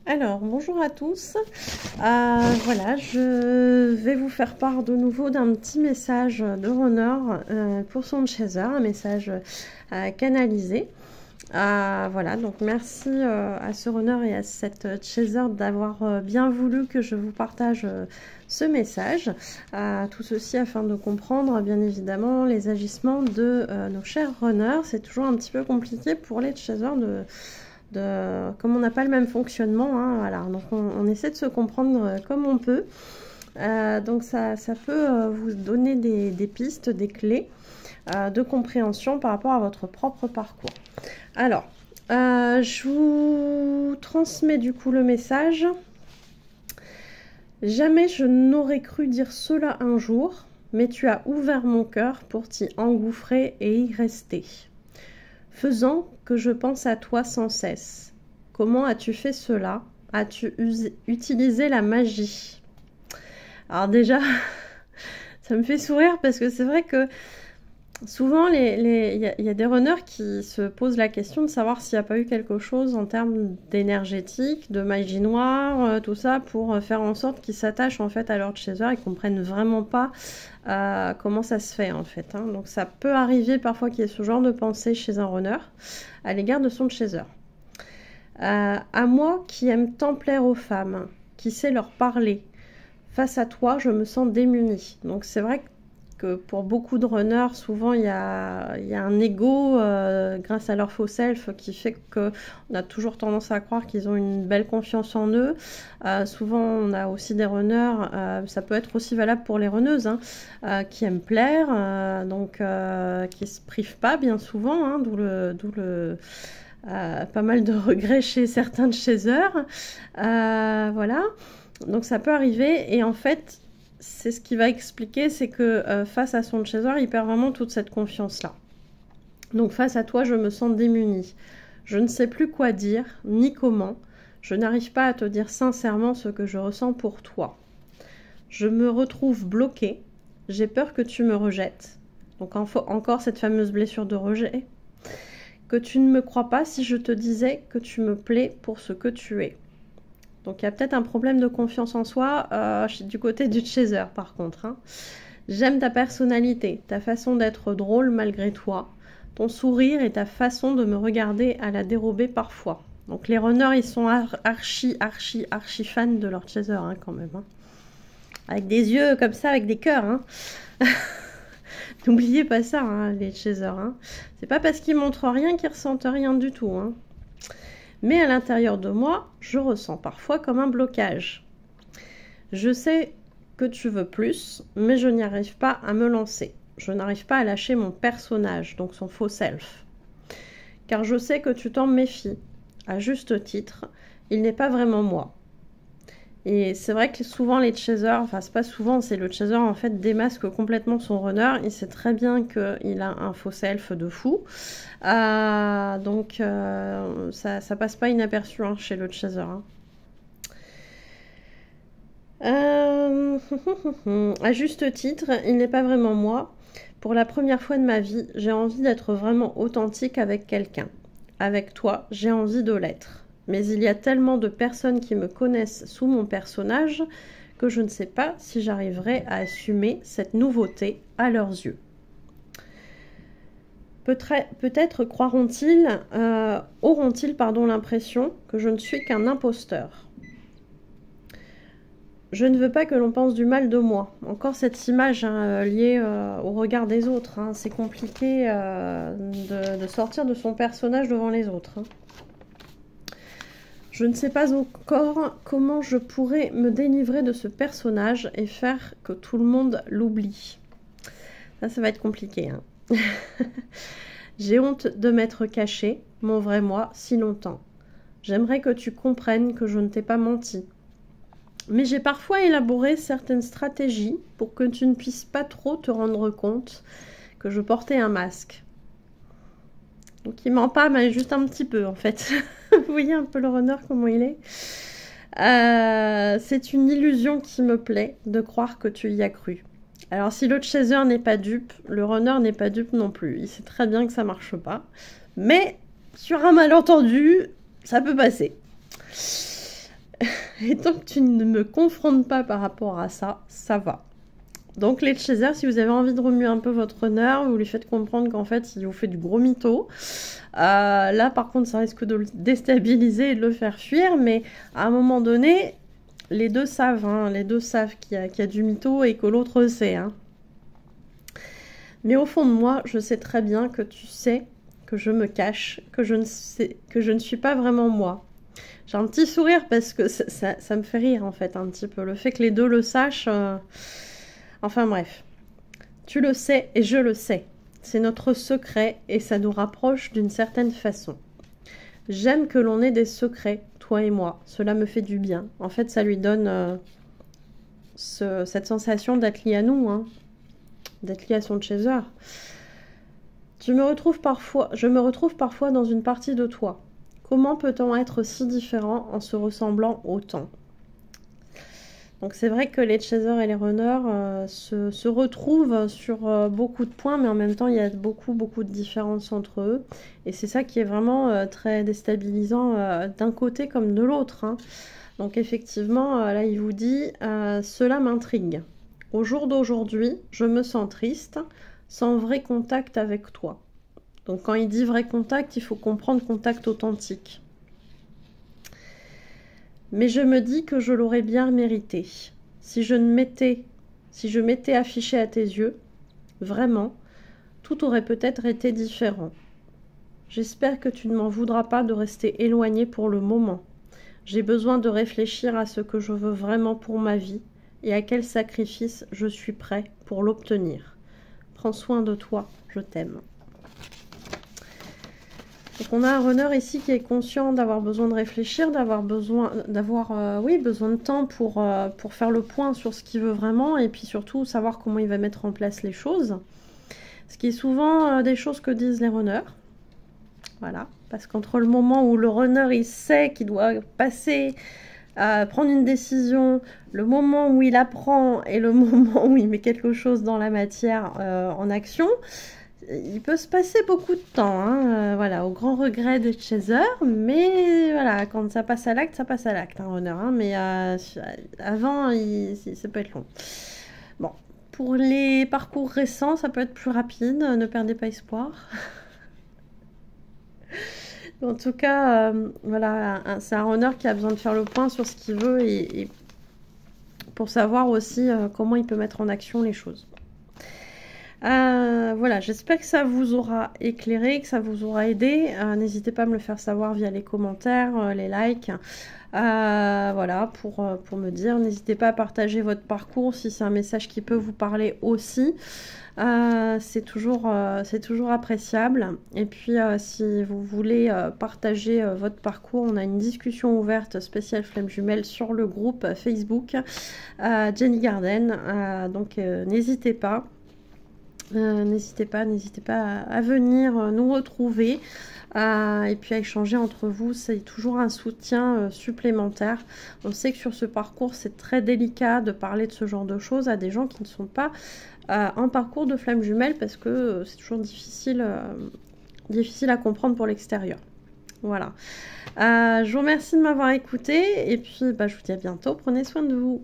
Alors, bonjour à tous. Voilà, je vais vous faire part de nouveau d'un petit message de runner pour son chaser, un message canalisé. Voilà, donc merci à ce runner et à cette chaser d'avoir bien voulu que je vous partage ce message. Tout ceci afin de comprendre bien évidemment les agissements de nos chers runners. C'est toujours un petit peu compliqué pour les chasers comme on n'a pas le même fonctionnement, hein, voilà, donc on essaie de se comprendre comme on peut. Donc ça peut vous donner des pistes, des clés de compréhension par rapport à votre propre parcours. Alors, je vous transmets du coup le message. Jamais je n'aurais cru dire cela un jour, mais tu as ouvert mon cœur pour t'y engouffrer et y rester, faisant que je pense à toi sans cesse. Comment as-tu fait cela? As-tu utilisé la magie? Alors déjà, ça me fait sourire parce que c'est vrai que souvent, il y a des runners qui se posent la question de savoir s'il n'y a pas eu quelque chose en termes d'énergétique, de magie noire, tout ça, pour faire en sorte qu'ils s'attachent en fait à leur chaser et comprennent vraiment pas comment ça se fait en fait. Hein. Donc ça peut arriver parfois qu'il y ait ce genre de pensée chez un runner à l'égard de son chaser. À moi qui aime tant plaire aux femmes, qui sait leur parler, face à toi, je me sens démunie. Donc c'est vrai que pour beaucoup de runners, souvent il y a un ego grâce à leur faux self qui fait qu'on a toujours tendance à croire qu'ils ont une belle confiance en eux. Souvent on a aussi des runners, ça peut être aussi valable pour les runneuses, hein, qui aiment plaire, donc qui se privent pas bien souvent, hein, d'où le pas mal de regrets chez certains de chasers. Voilà, donc ça peut arriver et en fait c'est ce qui va expliquer, c'est que face à son chaser, il perd vraiment toute cette confiance-là. Donc face à toi, je me sens démunie. Je ne sais plus quoi dire, ni comment. Je n'arrive pas à te dire sincèrement ce que je ressens pour toi. Je me retrouve bloquée. J'ai peur que tu me rejettes. Donc encore cette fameuse blessure de rejet. Que tu ne me crois pas si je te disais que tu me plais pour ce que tu es. Donc il y a peut-être un problème de confiance en soi du côté du chaser par contre. Hein. J'aime ta personnalité, ta façon d'être drôle malgré toi, ton sourire et ta façon de me regarder à la dérobée parfois. Donc les runners, ils sont archi fans de leur chaser hein, quand même. Hein. Avec des yeux comme ça, avec des cœurs. Hein. N'oubliez pas ça, hein, les chasers. Hein. C'est pas parce qu'ils montrent rien qu'ils ressentent rien du tout. Hein. Mais à l'intérieur de moi, je ressens parfois comme un blocage. Je sais que tu veux plus, mais je n'y arrive pas à me lancer. Je n'arrive pas à lâcher mon personnage, donc son faux self. Car je sais que tu t'en méfies. À juste titre, il n'est pas vraiment moi. Et c'est vrai que souvent les chasers, enfin c'est pas souvent, c'est le chaser en fait démasque complètement son runner. Il sait très bien qu'il a un faux self de fou. Donc ça passe pas inaperçu hein, chez le chaser. Hein. À juste titre, il n'est pas vraiment moi. Pour la première fois de ma vie, j'ai envie d'être vraiment authentique avec quelqu'un. Avec toi, j'ai envie de l'être. Mais il y a tellement de personnes qui me connaissent sous mon personnage que je ne sais pas si j'arriverai à assumer cette nouveauté à leurs yeux. Peut-être auront-ils l'impression que je ne suis qu'un imposteur. Je ne veux pas que l'on pense du mal de moi. Encore cette image hein, liée au regard des autres. Hein. C'est compliqué de sortir de son personnage devant les autres. Hein. Je ne sais pas encore comment je pourrais me délivrer de ce personnage et faire que tout le monde l'oublie. Ça va être compliqué. Hein. J'ai honte de m'être cachée, mon vrai moi, si longtemps. J'aimerais que tu comprennes que je ne t'ai pas menti. Mais j'ai parfois élaboré certaines stratégies pour que tu ne puisses pas trop te rendre compte que je portais un masque. Donc il ment pas, mais juste un petit peu en fait. Vous voyez un peu le runner comment il est. C'est une illusion qui me plaît de croire que tu y as cru. Alors si le chaser n'est pas dupe, le runner n'est pas dupe non plus. Il sait très bien que ça marche pas. Mais sur un malentendu, ça peut passer. Et tant que tu ne me confrontes pas par rapport à ça, ça va. Donc les chasers, si vous avez envie de remuer un peu votre honneur, vous lui faites comprendre qu'en fait, il vous fait du gros mytho. Là, par contre, ça risque de le déstabiliser et de le faire fuir. Mais à un moment donné, les deux savent, hein, qu'il y a du mytho et que l'autre sait. Hein. Mais au fond de moi, je sais très bien que tu sais que je me cache, que je ne suis pas vraiment moi. J'ai un petit sourire parce que ça me fait rire en fait un petit peu. Le fait que les deux le sachent... Enfin bref, tu le sais et je le sais. C'est notre secret et ça nous rapproche d'une certaine façon. J'aime que l'on ait des secrets, toi et moi. Cela me fait du bien. En fait, ça lui donne cette sensation d'être lié à nous, hein, d'être lié à son chaser. Je me retrouve parfois dans une partie de toi. Comment peut-on être si différent en se ressemblant autant ? Donc c'est vrai que les chasers et les runners se retrouvent sur beaucoup de points, mais en même temps il y a beaucoup de différences entre eux. Et c'est ça qui est vraiment très déstabilisant d'un côté comme de l'autre. Hein. Donc effectivement, là il vous dit « Cela m'intrigue. Au jour d'aujourd'hui, je me sens triste, sans vrai contact avec toi. » Donc quand il dit vrai contact, il faut comprendre contact authentique. Mais je me dis que je l'aurais bien mérité. Si je m'étais affiché à tes yeux, vraiment, tout aurait peut-être été différent. J'espère que tu ne m'en voudras pas de rester éloigné pour le moment. J'ai besoin de réfléchir à ce que je veux vraiment pour ma vie et à quel sacrifice je suis prêt pour l'obtenir. Prends soin de toi, je t'aime. Donc on a un runner ici qui est conscient d'avoir besoin de réfléchir, besoin de temps pour faire le point sur ce qu'il veut vraiment et puis surtout savoir comment il va mettre en place les choses. Ce qui est souvent des choses que disent les runners. Voilà, parce qu'entre le moment où le runner il sait qu'il doit passer à prendre une décision, le moment où il apprend et le moment où il met quelque chose dans la matière en action, il peut se passer beaucoup de temps, hein, voilà, au grand regret des chasers, mais voilà, quand ça passe à l'acte, un runner, hein, mais avant, ça peut être long. Bon, pour les parcours récents, ça peut être plus rapide, ne perdez pas espoir. En tout cas, voilà, c'est un runner qui a besoin de faire le point sur ce qu'il veut et pour savoir aussi comment il peut mettre en action les choses. Voilà, j'espère que ça vous aura éclairé, que ça vous aura aidé. N'hésitez pas à me le faire savoir via les commentaires, les likes. Voilà, pour me dire. N'hésitez pas à partager votre parcours si c'est un message qui peut vous parler aussi. C'est toujours appréciable. Et puis, si vous voulez partager votre parcours, on a une discussion ouverte spéciale Flamme Jumelle sur le groupe Facebook Jenny Garden. Donc, n'hésitez pas. N'hésitez pas à venir nous retrouver et puis à échanger entre vous. C'est toujours un soutien supplémentaire. On sait que sur ce parcours c'est très délicat de parler de ce genre de choses à des gens qui ne sont pas en parcours de flamme jumelle parce que c'est toujours difficile à comprendre pour l'extérieur. Voilà, je vous remercie de m'avoir écouté et puis je vous dis à bientôt, prenez soin de vous.